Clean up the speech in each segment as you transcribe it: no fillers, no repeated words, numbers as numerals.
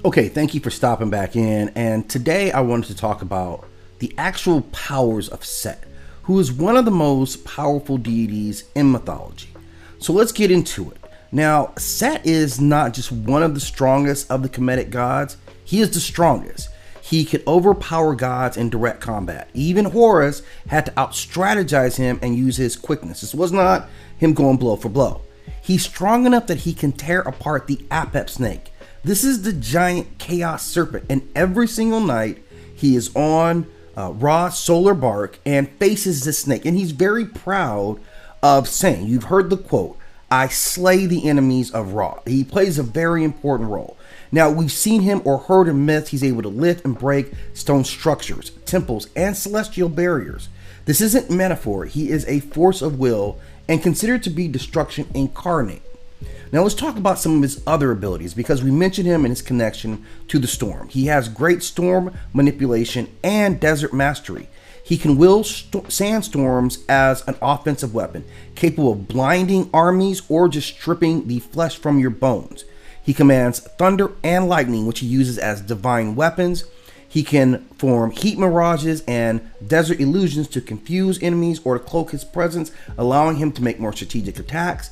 Okay, thank you for stopping back in. And today I wanted to talk about the actual powers of Set, who is one of the most powerful deities in mythology. So let's get into it. Now, Set is not just one of the strongest of the Kemetic gods, he is the strongest. He could overpower gods in direct combat. Even Horus had to out-strategize him and use his quickness. This was not him going blow for blow. He's strong enough that he can tear apart the Apep snake. This is the giant chaos serpent, and every single night he is on Ra's solar bark and faces the snake. And he's very proud of saying, you've heard the quote, "I slay the enemies of Ra." He plays a very important role. Now, we've seen him or heard in myths, he's able to lift and break stone structures, temples, and celestial barriers. This isn't metaphor, he is a force of will and considered to be destruction incarnate. Now let's talk about some of his other abilities, because we mentioned him in his connection to the storm. He has great storm manipulation and desert mastery. He can wield sandstorms as an offensive weapon, capable of blinding armies or just stripping the flesh from your bones. He commands thunder and lightning, which he uses as divine weapons. He can form heat mirages and desert illusions to confuse enemies or to cloak his presence, allowing him to make more strategic attacks.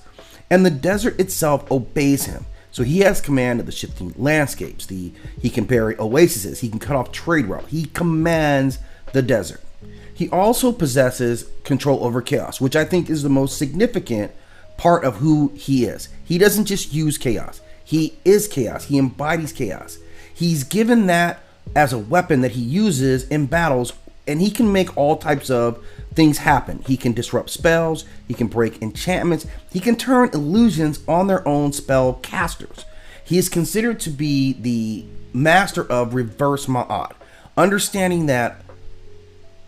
And the desert itself obeys him. So he has command of the shifting landscapes. He can bury oases. He can cut off trade routes. He commands the desert. He also possesses control over chaos, which I think is the most significant part of who he is. He doesn't just use chaos. He is chaos. He embodies chaos. He's given that as a weapon that he uses in battles, and he can make all types of things happen. He can disrupt spells, he can break enchantments, he can turn illusions on their own spell casters. He is considered to be the master of reverse ma'at, understanding that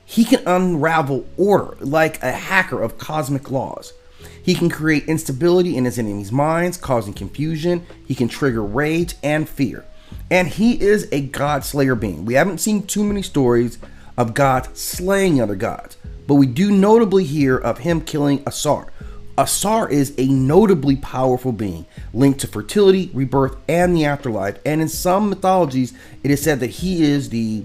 he can unravel order like a hacker of cosmic laws. He can create instability in his enemies' minds, causing confusion. He can trigger rage and fear. And he is a god slayer being. We haven't seen too many stories of gods slaying other gods, but we do notably hear of him killing Asar. Asar is a notably powerful being linked to fertility, rebirth, and the afterlife. And in some mythologies, it is said that he is the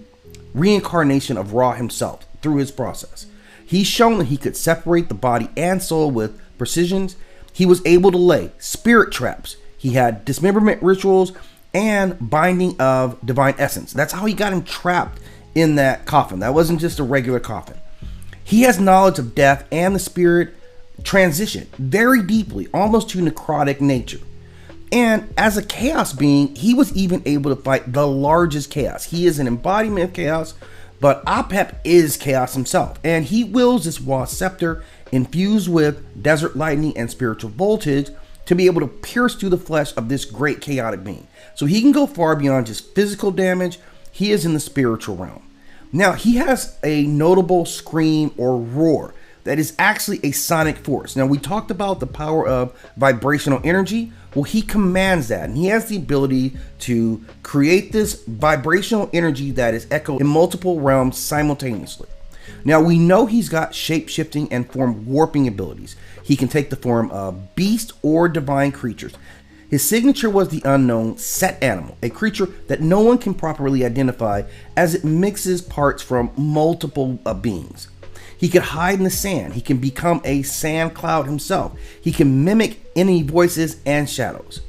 reincarnation of Ra himself through his process. He's shown that he could separate the body and soul with precision. He was able to lay spirit traps. He had dismemberment rituals and binding of divine essence. That's how he got him trapped in that coffin. That wasn't just a regular coffin. He has knowledge of death and the spirit transition very deeply, almost to necrotic nature. And as a chaos being, he was even able to fight the largest chaos. He is an embodiment of chaos, but Apep is chaos himself. And he wields this Was-scepter infused with desert lightning and spiritual voltage to be able to pierce through the flesh of this great chaotic being. So he can go far beyond just physical damage. He is in the spiritual realm. Now, he has a notable scream or roar that is actually a sonic force. Now, we talked about the power of vibrational energy. Well, he commands that, and he has the ability to create this vibrational energy that is echoed in multiple realms simultaneously. Now, we know he's got shape-shifting and form warping abilities. He can take the form of beast or divine creatures. His signature was the unknown Set animal, a creature that no one can properly identify as it mixes parts from multiple beings. He can hide in the sand. He can become a sand cloud himself. He can mimic enemy voices and shadows.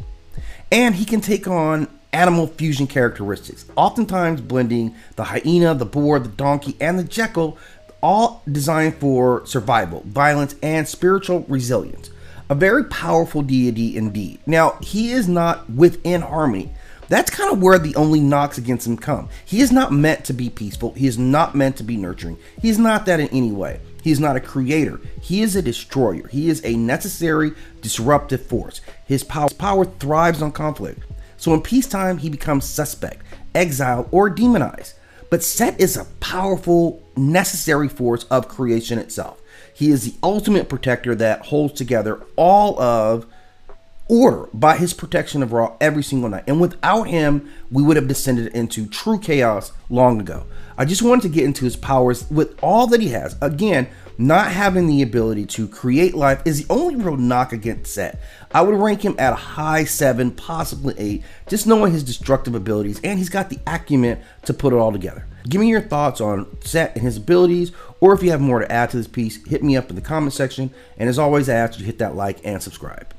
And he can take on animal fusion characteristics, oftentimes blending the hyena, the boar, the donkey, and the jackal, all designed for survival, violence, and spiritual resilience. A very powerful deity indeed. Now, he is not within harmony. That's kind of where the only knocks against him come. He is not meant to be peaceful. He is not meant to be nurturing. He is not that in any way. He is not a creator. He is a destroyer. He is a necessary disruptive force. His power thrives on conflict. So in peacetime, he becomes suspect, exiled, or demonized. But Set is a powerful, necessary force of creation itself. He is the ultimate protector that holds together all of order by his protection of Ra every single night. And without him, we would have descended into true chaos long ago. I just wanted to get into his powers with all that he has. Again, not having the ability to create life is the only real knock against Set. I would rank him at a high 7, possibly 8, just knowing his destructive abilities, and he's got the acumen to put it all together. Give me your thoughts on Set and his abilities, or if you have more to add to this piece, hit me up in the comment section. And as always, I ask you to hit that like and subscribe.